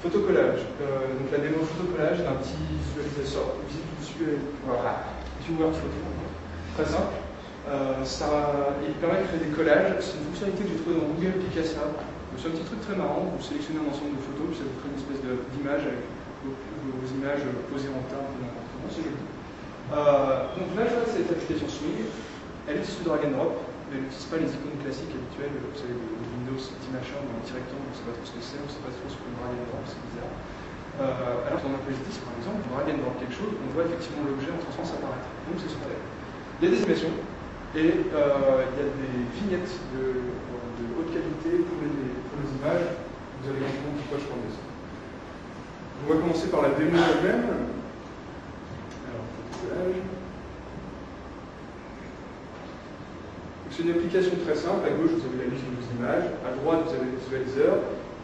Photocollage. Donc la démo photocollage d'un petit visualisateur, viewer photo. Très simple. Il permet de créer des collages. C'est une fonctionnalité que j'ai trouvée dans Google Picasa. C'est un petit truc très marrant. Vous sélectionnez un ensemble de photos, puis ça vous crée une espèce d'image avec vos images posées en tas, n'importe comment. C'est joli. Donc là, je vois que cette application Swing, elle utilise le drag and drop. Elle n'utilise pas les icônes classiques habituelles, vous savez, de Windows, petit machin, ou un petit rectangle, on ne sait pas trop ce que c'est, on ne sait pas trop ce que le drag and drop, c'est bizarre. Alors que dans Mac OS X, par exemple, on drag and drop quelque chose, on voit effectivement l'objet en transparence apparaître. Donc c'est super. Il y a des animations, et il y a des vignettes de haute qualité pour les images. Vous allez comprendre pourquoi je parle de ça. On va commencer par la démo elle-même. Alors, photocollage. C'est une application très simple. À gauche, vous avez la liste de vos images. À droite, vous avez le visualiseur.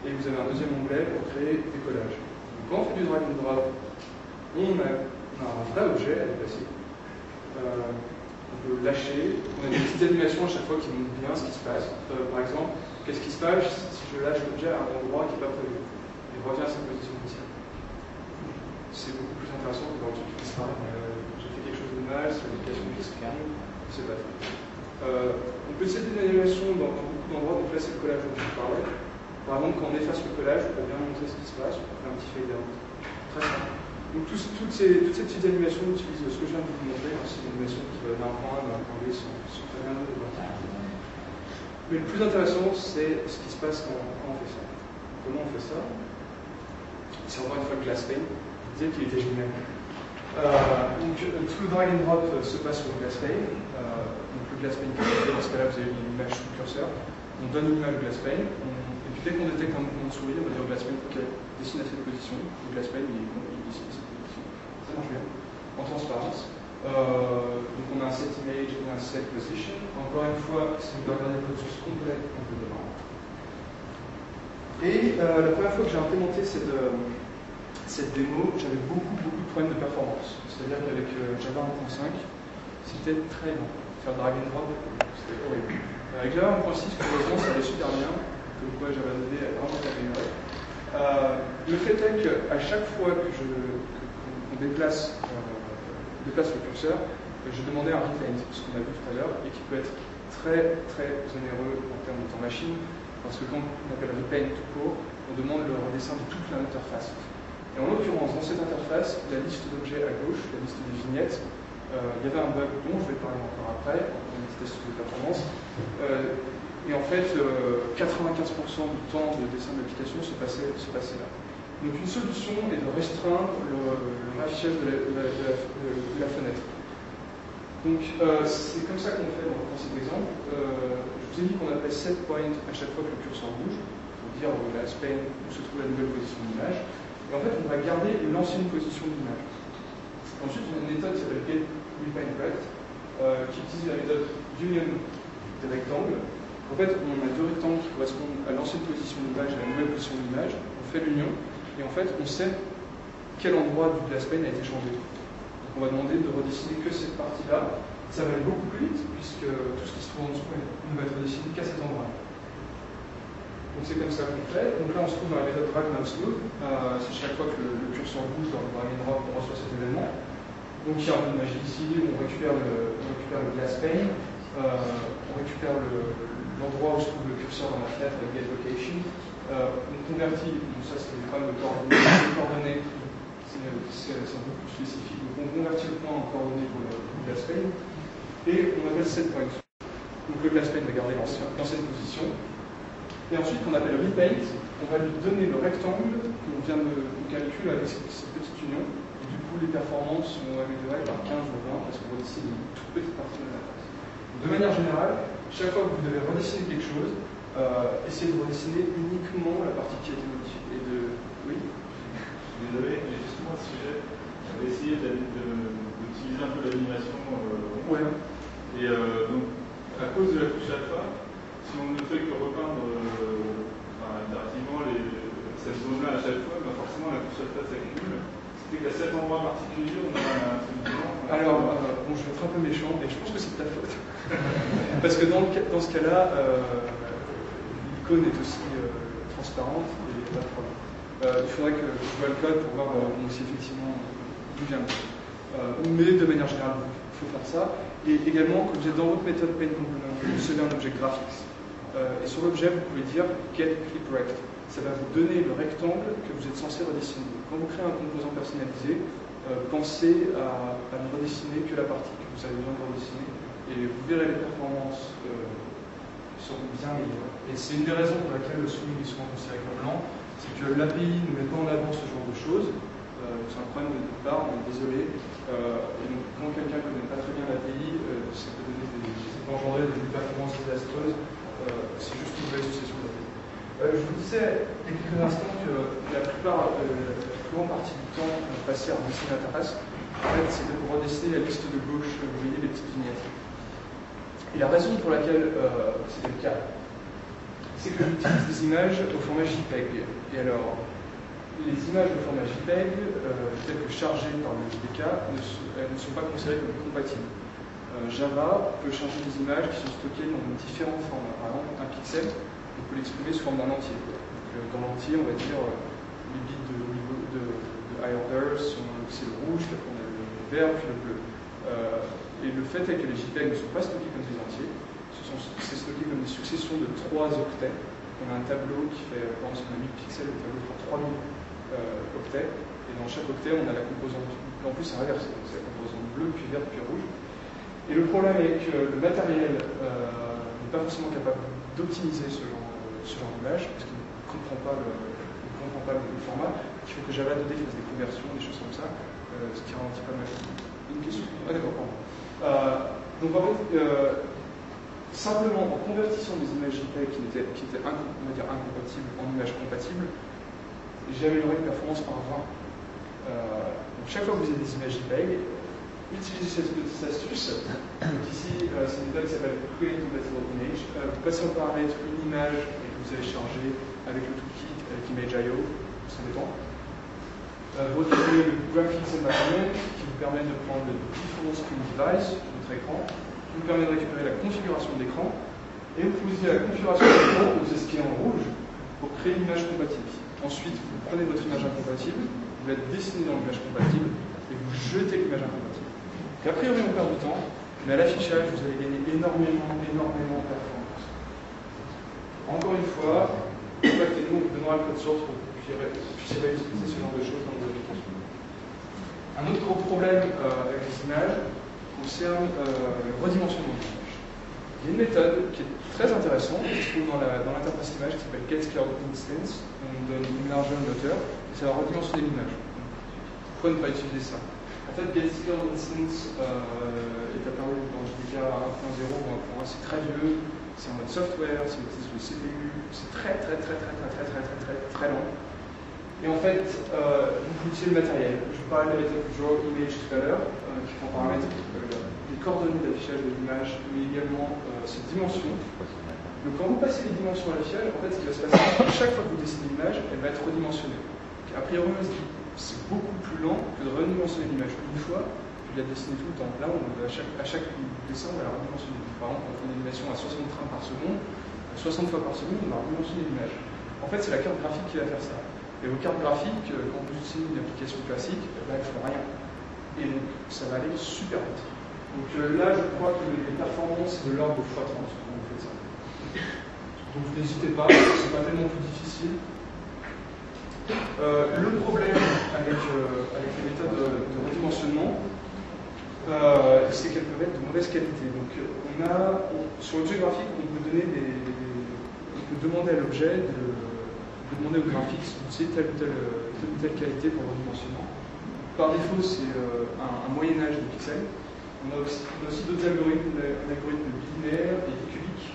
Et vous avez un deuxième onglet pour créer des collages. Donc, quand on fait du drag and drop, on a un vrai objet à déplacer. On peut lâcher. On a des petites animations à chaque fois qui montrent bien ce qui se passe. Par exemple, qu'est-ce qui se passe si je lâche l'objet à un endroit qui n'est pas prévu? Il revient à sa position initiale. C'est beaucoup plus intéressant que dans le truc qui disparaît. J'ai fait quelque chose de mal, c'est l'application qui se calme. C'est pas fait. On peut essayer une animation dans beaucoup d'endroits, donc là c'est le collage dont je parlais. Par exemple, quand on efface le collage, on peut bien montrer ce qui se passe, on peut faire un petit fade out. Très simple. Donc toutes ces petites animations utilisent ce que je viens de vous montrer, c'est une animation qui va d'un point A à d'un point B sans faire rien d'autre. Mais le plus intéressant, c'est ce qui se passe quand on fait ça. Comment on fait ça? C'est encore une fois GlassPane. Je disais qu'il était génial. Donc tout le drag and drop se passe sur le GlassPane. Donc le GlassPane, dans ce cas-là, vous avez une image sous le curseur. On donne une image GlassPane. Et puis dès qu'on détecte un mouvement de souris, on va dire au GlassPane, OK, dessine à cette position. Le GlassPane, il dessine à cette position. Ça marche bien. En transparence. Donc on a un set image et un set position. Encore une fois, si vous regardez le processus complet, on peut devant. Et la première fois que j'ai implémenté cette démo, j'avais beaucoup de problèmes de performance. C'est-à-dire qu'avec Java 1.5, c'était très long. Faire drag and drop, c'était horrible. Avec Java 1.6, heureusement, ça allait super bien. Comme quoi Java 2D a vraiment été amélioré. Le fait est qu'à chaque fois qu'on déplace le curseur, je demandais un repaint, ce qu'on a vu tout à l'heure, et qui peut être très onéreux en termes de temps machine, parce que quand on appelle repaint tout court, on demande le redessin de toute l'interface. Et en l'occurrence, dans cette interface, la liste d'objets à gauche, la liste des vignettes, il y avait un bug dont je vais parler encore après, en petit test de performance. Et en fait, 95% du temps de dessin de l'application se passait là. Donc une solution est de restreindre le raffichage de la fenêtre. Donc c'est comme ça qu'on fait dans cet exemple. Je vous ai dit qu'on appelle set point à chaque fois que le curseur bouge, pour dire la Spain où se trouve la nouvelle position de l'image. Et en fait, on va garder l'ancienne position de l'image. Ensuite, on a une méthode qui s'appelle getRepaintRect, qui utilise la méthode union des rectangles. En fait, on a deux rectangles qui correspondent à l'ancienne position de l'image et à la nouvelle position de l'image. On fait l'union, et en fait, on sait quel endroit du GlassPane a été changé. Donc, on va demander de redessiner que cette partie-là. Ça va aller beaucoup plus vite, puisque tout ce qui se trouve en dessous ne va être redessiné qu'à cet endroit. Donc c'est comme ça qu'on fait. Donc là on se trouve dans la méthode drag mouse move. C'est chaque fois que le curseur bouge dans le drag and drop, on reçoit cet événement. Donc il y a un peu de magie ici, on récupère le GlassPane, on récupère l'endroit où se trouve le curseur dans la fenêtre avec get location. On convertit, donc ça c'est des problèmes de coordonnées, c'est un peu plus spécifique. Donc on convertit le point en coordonnées pour le GlassPane et on appelle set point. Donc le GlassPane va garder l'ancienne position. Et ensuite, qu'on appelle repaint, on va lui donner le rectangle qu'on vient de calculer avec cette petite union. Et du coup, les performances sont améliorées par 15 ou 20 parce qu'on redessine une toute petite partie de la face. De manière générale, chaque fois que vous devez redessiner quelque chose, essayez de redessiner uniquement la partie qui a été modifiée. Oui. Désolé, mais justement à ce sujet, j'avais essayé d'utiliser un peu l'animation. Ouais. Et donc, à cause de la couche alpha, si on ne fait que repeindre interactivement cette zone-là à chaque fois, forcément la couche alpha s'accumule. C'était qu'à cet endroit particulier, on a un truc blanc. Alors, bon, je vais être un peu méchant, et je pense que c'est de ta faute. Parce que dans ce cas-là, l'icône est aussi transparente et il n'y a pas de problème. il faudrait que je vois le code pour voir si effectivement d'où vient le code. Mais de manière générale, il faut faire ça. Et également, quand vous êtes dans votre méthode paint-component, vous recevez un objet graphics. Et sur l'objet, vous pouvez dire get clip rect. Ça va vous donner le rectangle que vous êtes censé redessiner. Quand vous créez un composant personnalisé, pensez à ne redessiner que la partie que vous avez besoin de redessiner. Et vous verrez les performances seront bien meilleures. Et c'est une des raisons pour laquelle le swing est souvent considéré comme lent, c'est que l'API ne met pas en avant ce genre de choses. C'est un problème de départ, on est désolé. Et donc, quand quelqu'un ne connaît pas très bien l'API, ça peut engendrer des performances désastreuses. C'est juste une mauvaise association d'API. Je vous disais il y a quelques instants que la plus grande partie du temps passé à redessiner l'interface, en fait, c'était pour redessiner la liste de gauche, vous voyez les petites vignettes. Et la raison pour laquelle c'était le cas, c'est que j'utilise des images au format JPEG. Et alors, les images au format JPEG, telles que chargées par le JDK, elles ne sont pas considérées comme compatibles. Java peut charger des images qui sont stockées dans différents formats. Par exemple, un pixel, on peut l'exprimer sous forme d'un entier. Donc, dans l'entier, on va dire les bits de high order c'est le rouge, puis après on a le vert, puis le bleu. Et le fait est que les JPEG ne sont pas stockés comme des entiers, c'est stocké comme des successions de 3 octets. On a un tableau qui fait, par exemple, on a 1000 pixels, le tableau fera 3000 octets, et dans chaque octet, on a la composante, en plus c'est inversé, c'est la composante bleue, puis verte, puis rouge. Et le problème est que le matériel n'est pas forcément capable d'optimiser ce genre d'image, parce qu'il ne comprend pas le format. Il faut que Java 2D fasse des conversions, des choses comme ça, ce qui ralentit pas mal. Une question? Ah d'accord, pardon. Donc en fait, simplement en convertissant des images JPEG qui étaient on va dire, incompatibles en images compatibles, j'ai amélioré la performance par 20. Donc chaque fois que vous avez des images JPEG, utilisez cette petite astuce. Donc ici, c'est une méthode qui s'appelle Create Compatible Image. Vous passez en paramètre une image et que vous allez charger avec le toolkit, avec Image.io, ça dépend. Vous retrouvez le Graphics Environment qui vous permet de prendre le default screen device, votre écran, qui vous permet de récupérer la configuration de l'écran. Et vous utilisez la configuration de l'écran, vous c'est ce qui est en rouge, pour créer l'image compatible. Ensuite, vous prenez votre image incompatible, vous la dessinez dans l'image compatible et vous jetez l'image incompatible. A priori, on perd du temps, mais à l'affichage, vous allez gagner énormément de performance. Encore une fois, contactez-nous, on vous donnera le code source pour que vous puissiez réutiliser ce genre de choses dans vos applications. Un autre gros problème avec les images concerne le redimensionnement des images. Il y a une méthode qui est très intéressante, qui se trouve dans l'interface image, qui s'appelle getScaleInstance. On donne une largeur, une hauteur, et ça va redimensionner l'image. Pourquoi ne pas utiliser ça? En fait, getScaleInstance est apparu dans JDK 1.0 ou 1.1, c'est très vieux, c'est en mode software, c'est utilise le CPU, c'est très lent. Et en fait, vous utilisez le matériel. Je vous parlais de la méthode drawImage tout à l'heure, qui prend en paramètre les coordonnées d'affichage de l'image, mais également ses dimensions. Donc quand vous passez les dimensions à l'affichage, en fait, ce qui va se passer, à chaque fois que vous dessinez l'image, elle va être redimensionnée. Donc, a priori, on se dit c'est beaucoup plus lent que de redimensionner l'image une fois, puis de la dessiner tout le temps. Là, à chaque dessin, on va la redimensionner. Par exemple, quand on fait une animation à 60 trains par seconde, 60 fois par seconde, on va redimensionner l'image. En fait, c'est la carte graphique qui va faire ça. Et vos cartes graphiques, quand vous utilisez une application classique, elles ne font rien. Et donc, ça va aller super vite. Donc là, je crois que les performances, c'est de l'ordre de x30 quand vous faites ça. Donc n'hésitez pas, c'est pas tellement plus difficile. Le problème avec les méthodes de redimensionnement, c'est qu'elles peuvent être de mauvaise qualité. Donc sur l'objet graphique, on peut demander à l'objet de demander au graphique si c'est telle ou telle qualité pour le redimensionnement. Par défaut, c'est un moyen-âge de pixels. On a aussi d'autres algorithmes, un algorithme binaire et cubique,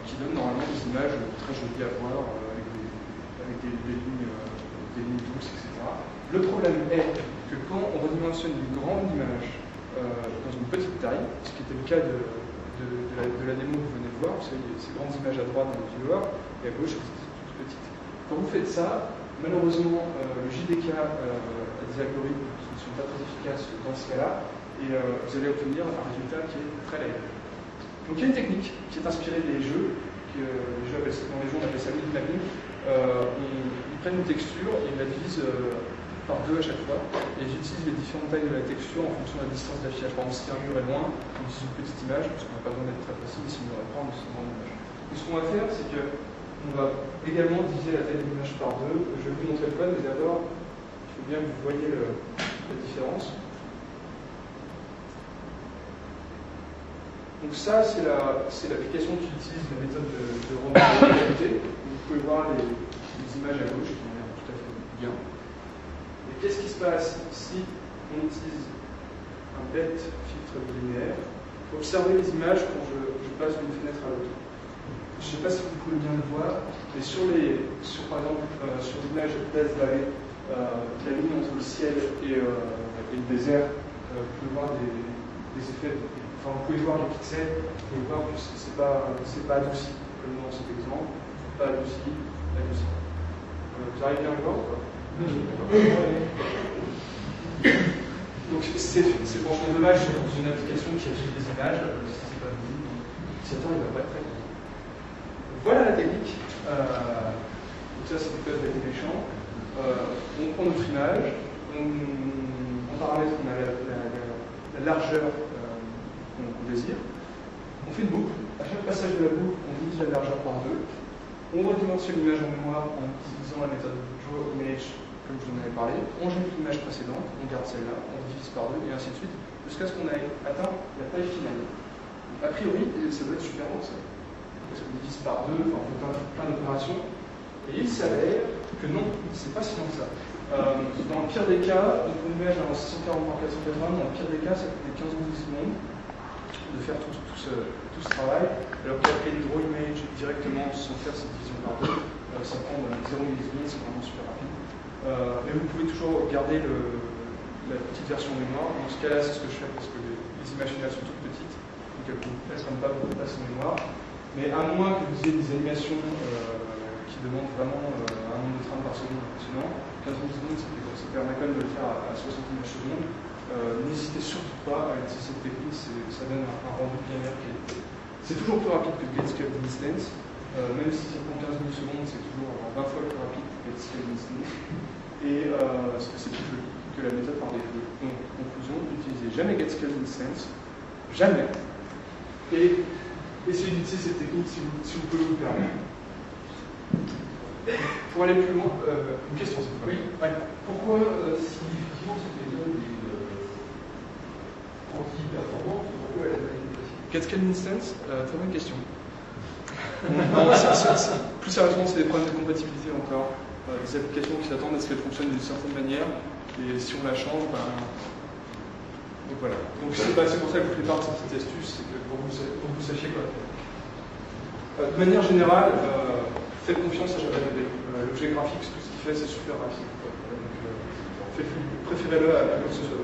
qui donne normalement des images très jolies à voir, avec des lignes douces, etc. Le problème est que quand on redimensionne une grande image dans une petite taille, ce qui était le cas de la démo que vous venez de voir, vous savez, ces grandes images à droite dans le viewer, et à gauche, c'est toute petite. Quand vous faites ça, malheureusement, le JDK a des algorithmes qui ne sont pas très efficaces dans ce cas-là, et vous allez obtenir un résultat qui est très laid. Donc il y a une technique qui est inspirée des jeux, dans les jeux on appelle ça mid-mapping, ils prennent une texture et ils la divisent par 2 à chaque fois, et j'utilise les différentes tailles de la texture en fonction de la distance d'affichage. Par exemple, si un mur est loin, on utilise une petite image, parce qu'on n'a pas besoin d'être très précis, si on va prendre une grande image. Et ce qu'on va faire, c'est qu'on va également diviser la taille de l'image par 2. Je vais vous montrer le code, mais d'abord, il faut bien que vous voyez la différence. Donc ça, c'est l'application qui utilise la méthode de rendu. Vous pouvez voir les images à gauche, qui ont l'air tout à fait bien. Et qu'est-ce qui se passe si on utilise un bête filtre linéaire? Il faut observer les images quand je passe d'une fenêtre à l'autre. Je ne sais pas si vous pouvez bien le voir, mais par exemple, sur l'image Death Valley, la ligne entre le ciel et le désert, vous pouvez voir des effets. Enfin, vous pouvez voir les pixels, vous pouvez voir que c'est pas adouci, comme dans cet exemple, pas adouci. Vous arrivez bien à le voir ou pas? Donc c'est franchement dommage, c'est dans une application qui affiche des images, si c'est pas visible, l'utilisateur il va pas être très content. Voilà la technique. Donc ça c'est du code d'animation. On prend notre image, en paramètre on a la largeur qu'on désire. On fait une boucle. À chaque passage de la boucle, on divise la largeur par 2. On redimensionne l'image en mémoire en utilisant la méthode drawImage, comme je vous en avais parlé. On jette l'image précédente, on garde celle-là, on divise par 2 et ainsi de suite, jusqu'à ce qu'on ait atteint la taille finale. A priori, ça doit être super long ça. Parce qu'on divise par 2, enfin, on fait plein d'opérations. Et il s'avère que non, c'est pas si long que ça. Dans le pire des cas, donc une image en 640 par 480, dans le pire des cas, ça coûte 15 millisecondes de faire tout ce travail, alors qu'après le drawImage directement sans faire cette division par 2, ça prend 0 millisecondes, c'est vraiment super rapide. Mais vous pouvez toujours garder la petite version mémoire. Dans ce cas-là, c'est ce que je fais parce que les images finales sont toutes petites, donc elles ne prennent pas beaucoup de place en mémoire. Mais à moins que vous ayez des animations qui demandent vraiment un nombre de trains par seconde impressionnant, 15 millisecondes, ça permet quand même de le faire à 60 images secondes. N'hésitez surtout pas à utiliser cette technique, ça donne un rendu bien meilleur qualité. C'est toujours plus rapide que Getscaled Instance, même si ça prend 15 millisecondes, c'est toujours 20 fois plus rapide que Getscaled Instance. Et c'est plus joli que la méthode par défaut. Donc, conclusion, n'utilisez jamais Getscaled Instance, jamais. Et essayez d'utiliser cette technique si vous pouvez vous le permettre. Pour aller plus loin, une question, c'est quoi? Oui. Ouais. Pourquoi, si effectivement cette méthode est anti-performante, pourquoi elle est inefficace? Getscaled Instance, très bonne question. Non, plus sérieusement, c'est des problèmes de compatibilité encore. Des applications qui s'attendent à ce qu'elles fonctionnent d'une certaine manière, et si on la change, donc voilà. Donc c'est pour ça que je vous fais part de cette petite astuce, c'est que pour que vous sachiez quoi faire. De manière générale, faites confiance à JavaDB. L'objet graphique, tout ce qu'il fait, c'est super rapide. Donc, préférez-le à quoi que ce soit.